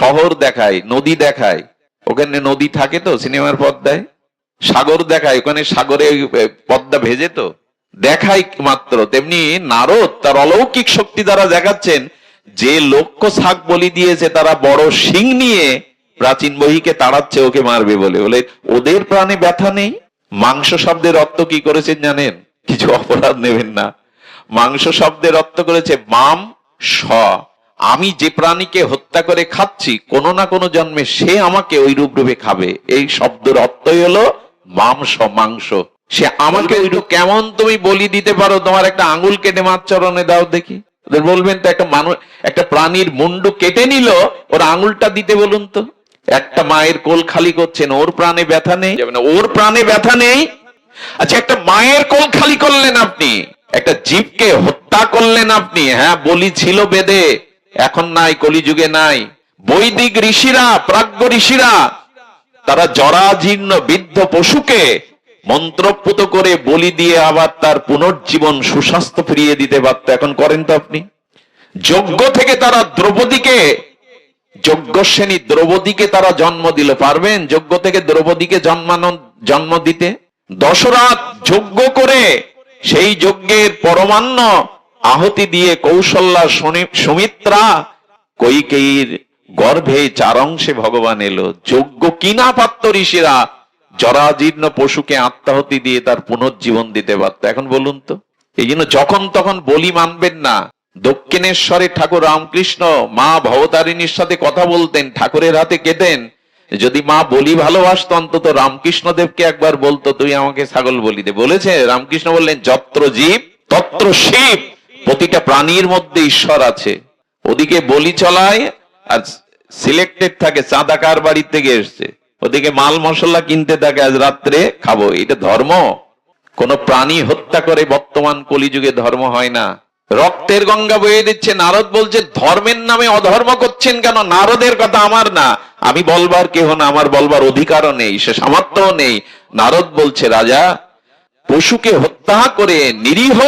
শহর দেখায়, নদী দেখায়, ওখানে নদী থাকে তো সিনেমার পর্দায়, সাগর দেখায়, ওখানে সাগরে পদ্মা ভেজে তো দেখায় মাত্র। তেমনি নারদ তার অলৌকিক শক্তি দ্বারা দেখাচ্ছেন যে লক্ষ্য শাক বলি দিয়েছে তারা বড় শিং নিয়ে প্রাচীন বহিকে তাড়াচ্ছে ওকে মারবে বলে। বলে ওদের প্রাণে ব্যথা নেই। মাংস শব্দের অর্থ কি করেছেন জানেন? কিছু অপরাধ নেবেন না। মাংস শব্দের অর্থ করেছে মাম স, আমি যে প্রাণীকে হত্যা করে খাচ্ছি কোনো না কোনো জন্মে সে আমাকে ওই রূপে খাবে। এই শব্দের অর্থই হলো মাংস, মাংস। সে আমাকে ওই রূপ। কেমন তুমি বলি দিতে পারো? তোমার একটা আঙুল কেটে মাছ চরণে দাও দেখি। ওদের বলবেন তো একটা মানুষ, একটা প্রাণীর মুন্ডু কেটে নিল, ওর আঙুলটা দিতে বলুন তো। একটা মায়ের কোল খালি করছেন, ওর প্রাণে ব্যথা নেই? ওর প্রাণে ব্যথা নেই। আচ্ছা, একটা মায়ের কোল খালি করলেন আপনি, একটা জীবকে হত্যা করলেন আপনি। হ্যাঁ, বলি ছিল বেদে, এখন নাই, কলিযুগে নাই। বৈদিক ঋষিরা, প্রাজ্ঞ ঋষিরা, তারা জরাজীর্ণ বৃদ্ধ পশুকে মন্ত্রপুত করে বলি দিয়ে আবার তার পুনর্জীবন সুস্বাস্থ্য ফিরিয়ে দিতে পারত। এখন করেন তো আপনি। যজ্ঞ থেকে তারা দ্রৌপদীকে, যজ্ঞশ্রেণী দ্রৌপদীকে তারা জন্ম দিল। পারবেন যজ্ঞ থেকে দ্রৌপদীকে জন্ম দিতে? দশরথ যজ্ঞ করে সেই যজ্ঞের পরমান্ন আহুতি দিয়ে কৌশল্যা, সুমিত্রা, কৈকেয়ীর গর্ভে 4 অংশে ভগবান এলো। যজ্ঞ কিনা পাত্র ঋষিরা জরাজীর্ণ পশুকে আত্মাহুতি দিয়ে তার পুনর্জীবন দিতে পারত। এখন বলুন তো। এই জন্য যখন তখন বলি মানবেন না। দক্ষিণেশ্বরে ঠাকুর রামকৃষ্ণ মা ভবতারিণীর সাথে কথা বলতেন, ঠাকুরের হাতে কেতেন। যদি মা বলি ভালোবাসত, অন্তত রামকৃষ্ণ দেবকে একবার বলতো তুই আমাকে ছাগল বলি দে। বলেছে? রামকৃষ্ণ বললেন যত্র জীব তত্র শিব, প্রতিটা প্রাণীর মধ্যে ঈশ্বর আছে। ওদিকে বলি চলায় আর সিলেক্টেড থাকে, চাঁদাকার বাড়ি থেকে এসছে, ওদিকে মাল মশলা কিনতে থাকে, আজ রাত্রে খাবো। এটা ধর্ম? কোন প্রাণী হত্যা করে বর্তমান কলিযুগে ধর্ম হয় না। রক্তের গঙ্গা বয়ে দিচ্ছে। নারদ বলছে ধর্মের নামে অধর্ম করছেন কেন? নারদের কথা আমার না, আমি বলবার কেহ না, আমার বলবার অধিকারও নেই, সে সামর্থ্য নেই। নারদ বলছে রাজা, পশুকে হত্যা করে, নিরীহ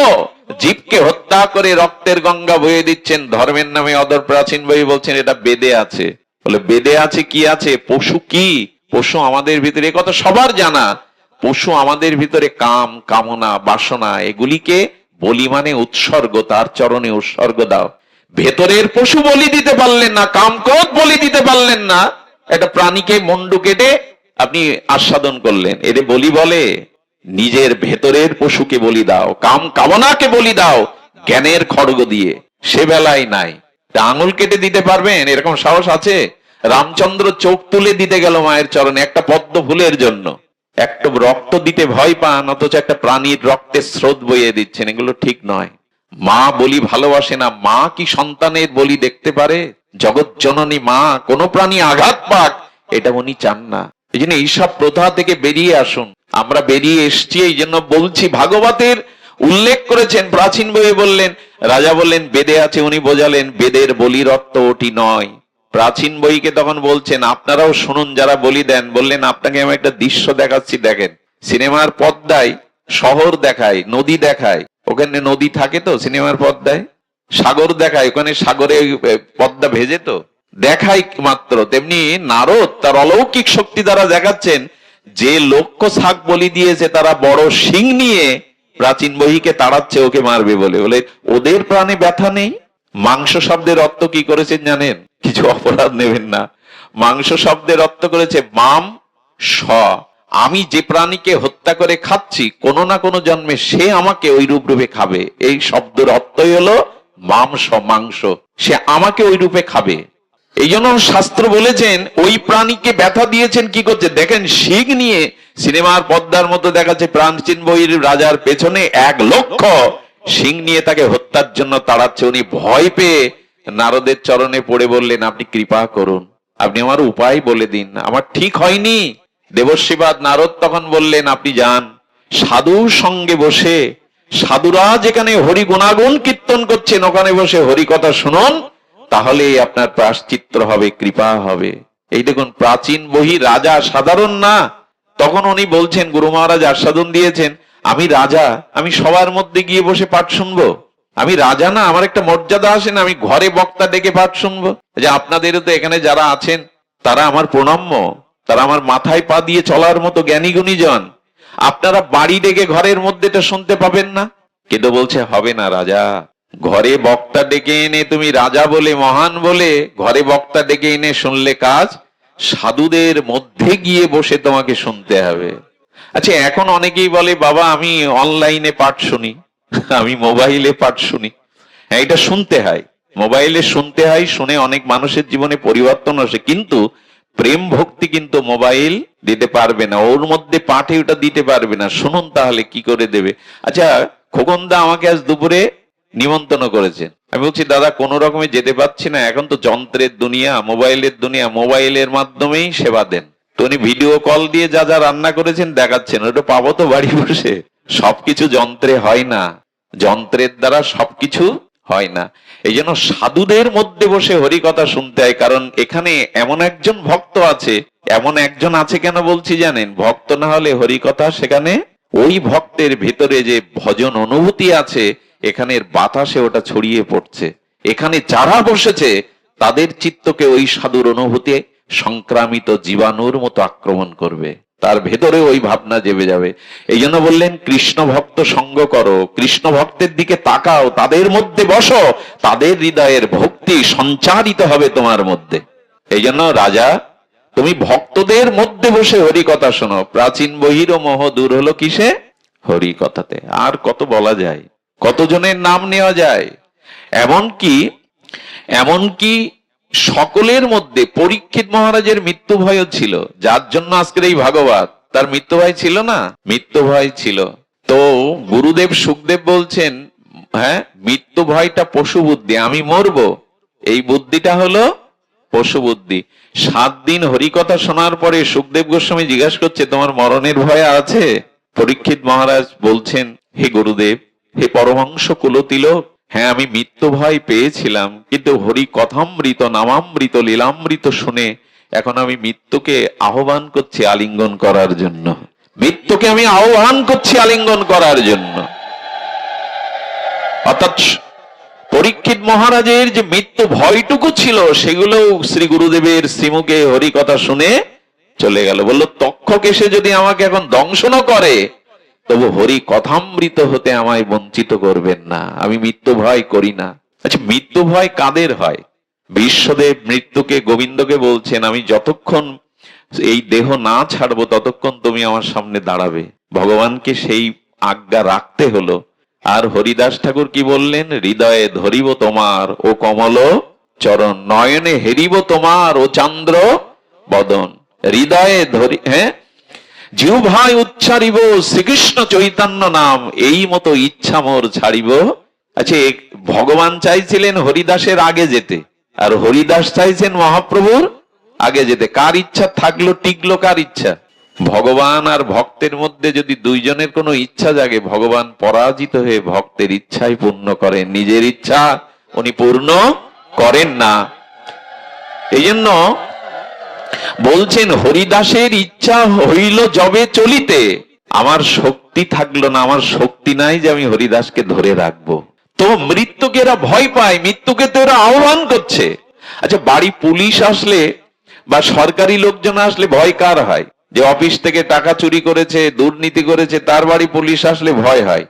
জীবকে হত্যা করে রক্তের গঙ্গা বয়ে দিচ্ছেন, ধর্মের নামে অধর। প্রাচীন বই বলছেন এটা বেদে আছে। বলে বেদে আছে? কি আছে? পশু কি? পশু আমাদের ভিতরে, কথা সবার জানা, পশু আমাদের ভিতরে কাম, কামনা, বাসনা, এগুলিকে বলি মানে উৎসর্গ, তার চরণে উৎসর্গ দাও। ভেতরের পশু বলি দিতে পারলেন না, কাম ক্রোধ বলি দিতে পারলেন না, একটা প্রাণীকে মুন্ডু কেটে আপনি আস্বাদন করলেন, এর বলি বলে? নিজের ভেতরের পশুকে বলি দাও, কাম কামনাকে বলি দাও জ্ঞানের খড়গ দিয়ে। সে বেলায় নাই। আঙুল কেটে দিতে পারবেন? এরকম সাহস আছে? রামচন্দ্র চোখ তুলে দিতে গেল মায়ের চরণে একটা পদ্ম ফুলের জন্য। একটু রক্ত দিতে ভয় পান, অথচ একটা প্রাণীর রক্তের স্রোত বইয়ে দিচ্ছেন। এগুলো ঠিক নয়। মা বলি ভালোবাসে না। মা কি সন্তানের বলি দেখতে পারে? জগৎ জননী মা কোন প্রাণী আঘাত পাক এটা উনি চান না। এই জন্য এইসব প্রথা থেকে বেরিয়ে আসুন। আমরা বেরিয়ে এসছি, এই জন্য বলছি। ভাগবতের উল্লেখ করেছেন, প্রাচীন বইয়ে বললেন, রাজা বললেন বেদে আছে, উনি বোঝালেন বেদের বলির অর্থ ওটি নয়। প্রাচীন বইকে তখন বলছেন আপনারাও শুনুন যারা বলি দেন। বললেন আপনাকে আমি একটা দৃশ্য দেখাচ্ছি, দেখেন। সিনেমার পর্দায় শহর দেখায়, নদী দেখায়, ওখানে নদী থাকে তো সিনেমার পর্দায়, সাগর দেখায়, ওখানে সাগরে পদ্মা ভেজে তো দেখায় মাত্র। তেমনি নারদ তার অলৌকিক শক্তি দ্বারা দেখাচ্ছেন যে লক্ষ্য শাক বলি দিয়েছে তারা বড় শিং নিয়ে প্রাচীন বহিকে তাড়াচ্ছে ওকে মারবে বলে। বলে ওদের প্রাণে ব্যথা নেই। মাংস শব্দের অর্থ কি করেছেন জানেন? কিছু অপরাধ নেবেন না। মাংস শব্দের অর্থ করেছে মাম স, আমি যে প্রাণীকে হত্যা করে খাচ্ছি কোনো না কোনো জন্মে সে আমাকে ওই রূপে খাবে। এই শব্দের অর্থই হলো মাংস, মাংস। সে আমাকে ওই রূপে খাবে। এই জন্য শাস্ত্র বলেছেন ওই প্রাণীকে ব্যথা দিয়েছেন কি করছে দেখেন, শিং নিয়ে সিনেমার পদ্মার মতো দেখাচ্ছে। প্রাচীন বইয়ের রাজার পেছনে 1 লক্ষ শিং নিয়ে তাকে হত্যার জন্য তাড়াচ্ছে। উনি ভয় পেয়ে নারদের চরণে পড়ে বললেন আপনি কৃপা করুন, আপনি আমার উপায় বলে দিন, আমার ঠিক হয়নি। দেবর্ষিবাদ নারদ তখন বললেন আপনি যান, সাধুর সঙ্গে বসে, সাধুরা যেখানে হরি গুণাগুণ কীর্তন করছেন ওখানে বসে হরি কথা শুনুন, তাহলে আপনার প্রায়শ্চিত্ত হবে, কৃপা হবে। এই দেখুন প্রাচীন বহি রাজা সাধারণ না। তখন উনি বলছেন, গুরু মহারাজ আস্বাদন দিয়েছেন, আমি রাজা, আমি সবার মধ্যে গিয়ে বসে পাঠ শুনবো? আমি রাজা না, আমার একটা মর্যাদা আসে না, আমি ঘরে বক্তা ডেকে পাঠ শুনবো? যে আপনাদেরও তো এখানে যারা আছেন তারা আমার প্রণম্য, তারা আমার মাথায় পা দিয়ে চলার মতো জ্ঞানী গুণীজন, আপনারা বাড়ি ডেকে ঘরের মধ্যে এটা শুনতে পাবেন না? কিন্তু বলছে হবে না রাজা, ঘরে বক্তা ডেকে এনে তুমি রাজা বলে, মহান বলে ঘরে বক্তা ডেকে এনে শুনলে কাজ, সাধুদের মধ্যে গিয়ে বসে তোমাকে শুনতে হবে। আচ্ছা, এখন অনেকেই বলে বাবা আমি অনলাইনে পাঠ শুনি, আমি মোবাইলে পাঠ শুনি। হ্যাঁ, এটা শুনতে হয়, মোবাইলে শুনতে হয়, শুনে অনেক মানুষের জীবনে পরিবর্তন আসে, কিন্তু প্রেম ভক্তি কিন্তু মোবাইল দিতে পারবে না, ওর মধ্যে পাঠে ওটা দিতে পারবে না। শুনুন তাহলে কি করে দেবে। আচ্ছা, খোকনদা আমাকে আজ দুপুরে নিমন্ত্রণ করেছেন, আমি বলছি দাদা কোন রকমে যেতে পারছি না, এখন তো যন্ত্রের দুনিয়া, মোবাইলের দুনিয়া, মোবাইলের মাধ্যমেই সেবা দেন। তো উনি ভিডিও কল দিয়ে যা যা রান্না করেছেন দেখাচ্ছেন, ওটা পাবো তো বাড়ি বসে? সবকিছু যন্ত্রে হয় না, যন্ত্রের দ্বারা সবকিছু হয় না। এই জন্য সাধুদের মধ্যে বসে হরি কথা শুনতে হয়, কারণ এখানে এমন একজন ভক্ত আছে, এমন একজন আছে কেন বলছি জানেন? ভক্ত না হলে হরি কথা সেখানে, ওই ভক্তের ভেতরে যে ভজন অনুভূতি আছে এখানের বাতাসে ওটা ছড়িয়ে পড়ছে। এখানে যারা বসেছে তাদের চিত্তকে ওই সাধুর অনুভূতি সংক্রামিত জীবাণুর মতো আক্রমণ করবে, তার ভেতরে ওই ভাবনা জেবে যাবে। এই জন্য বললেন কৃষ্ণ ভক্ত সঙ্গ করো, কৃষ্ণ ভক্তের দিকে তাকাও, তাদের মধ্যে বসো, তাদের হৃদয়ের ভক্তি সঞ্চারিত হবে তোমার মধ্যে। এই জন্য রাজা তুমি ভক্তদের মধ্যে বসে হরি কথা শোনো। প্রাচীন বহির মোহ দূর হলো কিসে? হরি কথাতে। আর কত বলা যায়, কতজনের নাম নেওয়া যায়। এমনকি সকলের মধ্যে পরীক্ষিত মহারাজের মৃত্যু ভয়ও ছিল, যার জন্য আজকের এই ভাগবত। তার মৃত্যু ভয় ছিল না? মৃত্যু ভয় ছিল। তো গুরুদেব সুখদেব বলছেন, হ্যাঁ, মৃত্যু ভয়টা পশু বুদ্ধি, আমি মরবো, এই বুদ্ধিটা হলো পশু বুদ্ধি। 7 দিন হরিকথা শোনার পরে সুখদেব গোস্বামী জিজ্ঞাসা করছে তোমার মরণের ভয় আছে? পরীক্ষিত মহারাজ বলছেন, হে গুরুদেব, হে পরমহংস কুলতিলক, হ্যাঁ আমি মৃত্যু ভয় পেয়েছিলাম, কিন্তু হরি কথামৃত নামামৃত লীলামৃত শুনে এখন আমি মৃত্যুকে আহ্বান করছি আলিঙ্গন করার জন্য। মৃত্যুকে আমি আহ্বান করছি আলিঙ্গন করার জন্য। অর্থাৎ পরীক্ষিত মহারাজের যে মৃত্যু ভয়টুকু ছিল সেগুলো শ্রী গুরুদেবের শ্রীমুখে হরি কথা শুনে চলে গেল। বলল তক্ষক এসে যদি আমাকে এখন দংশন করে তবু হরি কথামৃত হতে আমায় বঞ্চিত করবেন না, আমি মৃত্যু ভয় করি না। আচ্ছা, মৃত্যু ভয় কাদের হয়? বিশ্বদেব মৃত্যুকে, গোবিন্দকে বলছেন আমি যতক্ষণ এই দেহ না ছাড়বো ততক্ষণ তুমি আমার সামনে দাঁড়াবে। ভগবানকে সেই আজ্ঞা রাখতে হলো। আর হরিদাস ঠাকুর কি বললেন? হৃদয়ে ধরিব তোমার ও কমল চরণ, নয়নে হেরিব তোমার ও চান্দ্র বদন। হৃদয়ে ধরি, হ্যাঁ, জিহ্বায় উচ্চারিব শ্রীকৃষ্ণ চৈতন্য নাম, এই মতো ইচ্ছা মোর ছাড়িব। আচ্ছা, ভগবান চাইছিলেন হরিদাসের আগে যেতে, আর হরিদাস চাইছেন মহাপ্রভুর আগে যেতে। কার ইচ্ছা থাকলো, টিকলো কার ইচ্ছা? ভগবান আর ভক্তের মধ্যে যদি দুইজনের কোনো ইচ্ছা জাগে, ভগবান পরাজিত হয়ে ভক্তের ইচ্ছাই পূর্ণ করেন, নিজের ইচ্ছা উনি পূর্ণ করেন না। এই জন্য বলছেন হরিদাসের ইচ্ছা হইল যবে চলিতে, আমার শক্তি থাকলো না, আমার শক্তি নাই যে আমি হরিদাসকে ধরে রাখবো। তো মৃত্যুকে এরা ভয় পায়, মৃত্যুকে তো এরা আহ্বান করছে। আচ্ছা, বাড়ি পুলিশ আসলে বা সরকারি লোকজন আসলে ভয় কার হয়? যে অফিস থেকে টাকা চুরি করেছে, দুর্নীতি করেছে, তার বাড়ি পুলিশ আসলে ভয় হয়।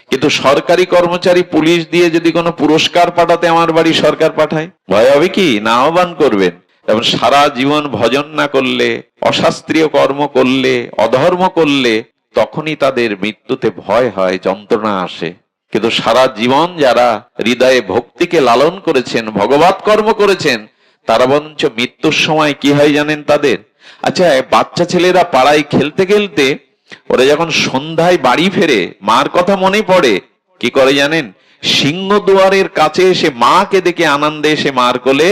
কিন্তু সরকারি কর্মচারী পুলিশ দিয়ে যদি কোনো পুরস্কার পাঠাতে আমার বাড়ি সরকার পাঠায়, ভয় হবে কি না? আহ্বান করবেন। এবং সারা জীবন ভজন না করলে, অশাস্ত্রীয় কর্ম করলে, অধর্ম করলে তখনই তাদের মৃত্যুতে ভয় হয়, যন্ত্রণা আসে। কিন্তু সারা জীবন যারা হৃদয়ে ভক্তিকে লালন করেছেন, ভগবত কর্ম করেছেন, তারা বরঞ্চ মৃত্যুর সময় কি হয় জানেন তাদের? আচ্ছা, বাচ্চা ছেলেরা পাড়ায় খেলতে খেলতে ওরা যখন সন্ধ্যায় বাড়ি ফেরে, মার কথা মনে পড়ে, কি করে জানেন? সিংহ দুয়ারের কাছে এসে মাকে দেখে আনন্দে এসে মার কোলে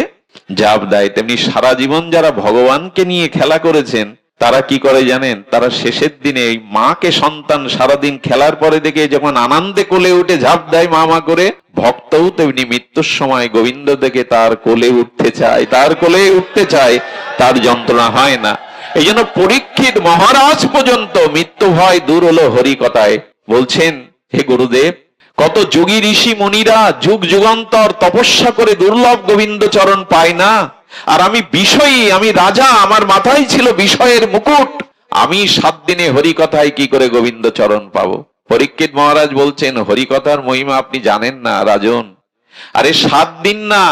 জাপ দেয়। তেমনি সারা জীবন যারা ভগবানকে নিয়ে খেলা করেছেন তারা কি করে জানেন? তারা শেষের দিনে এই মাকে সন্তান সারাদিন খেলার পরে দেখে যখন আনন্দে কোলে উঠে ঝাঁপ দেয় মা মা করে, ভক্তও তেমনি মৃত্যুর সময় গোবিন্দ দেখে তার কোলে উঠতে চায়, তার কোলে উঠতে চায়, তার যন্ত্রণা হয় না। এই জন্য পরীক্ষিত মহারাজ পর্যন্ত মৃত্যু ভয় দূর হলো হরি কথায়। বলছেন, হে গুরুদেব, কত যোগী ঋষি মুনিরা যুগ যুগান্তর তপস্যা করে দুর্লভ গোবিন্দ চরণ পায় না, আর আমি বিষয়ী, আমি রাজা, আমার মাথায় ছিল বিষয়ের মুকুট, আমি 7 দিনে হরিকথায় কি করে গোবিন্দ চরণ পাবো? পরীক্ষিত মহারাজ বলছেন, হরিকথার মহিমা আপনি জানেন না রাজন। আরে 7 দিন না,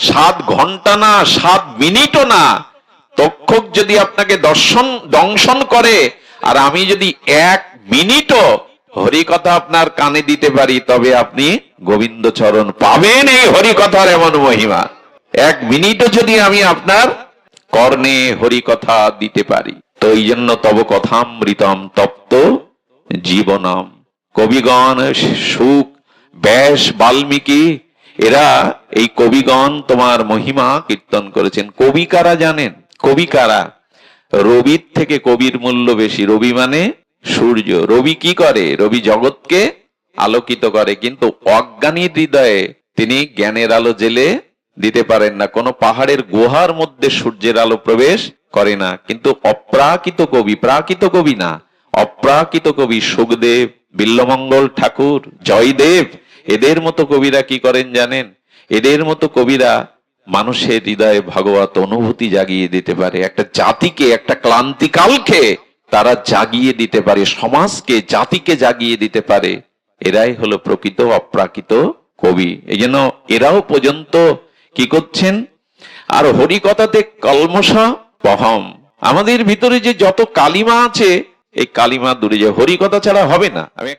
7 ঘন্টা না, 7 মিনিটও না, তক্ষক যদি আপনাকে দংশন করে, আর আমি যদি 1 মিনিটও হরিকথা আপনার কানে দিতে পারি, তবে আপনি গোবিন্দ চরণ পাবেন। এই হরিকথার এমন মহিমা। 1 মিনিটও যদি আমি আপনার কর্ণে হরিকথা দিতে পারি। তো এই জন্য তব কথামৃতম তপ্ত জীবনম। কবিগণ, সুক, ব্যাস, বাল্মীকি, এরা এই কবিগণ তোমার মহিমা কীর্তন করেছেন। কবি কারা জানেন? কবি কারা? রবির থেকে কবির মূল্য বেশি। রবি মানে সূর্য। রবি কি করে? রবি জগৎকে আলোকিত করে, কিন্তু অজ্ঞানীর হৃদয়ে তিনি জ্ঞানের আলো জেলে দিতে পারেন না। কোন পাহাড়ের গুহার মধ্যে সূর্যের আলো প্রবেশ করে না। কিন্তু অপ্রাকৃত কবি, প্রাকৃত কবি না, অপ্রাকৃত কবি সুখদেব, বিল্লমঙ্গল ঠাকুর, জয়দেব, এদের মতো কবিরা কি করেন জানেন? এদের মতো কবিরা মানুষের হৃদয়ে ভগবত অনুভূতি জাগিয়ে দিতে পারে। একটা জাতিকে, একটা ক্লান্তিকালকে তারা জাগিয়ে দিতে পারে, সমাজকে, জাতিকে জাগিয়ে দিতে পারে। এরাই হলো প্রকৃত অপ্রাকৃত কবি। এই জন্য এরাও পর্যন্ত কি করছেন? আর হরিকথাতে কলমশা পহম। আমাদের ভিতরে যে যত কালিমা আছে, এই কালিমা দূরে যায়। হরিকথা ছাড়া হবে না। আমি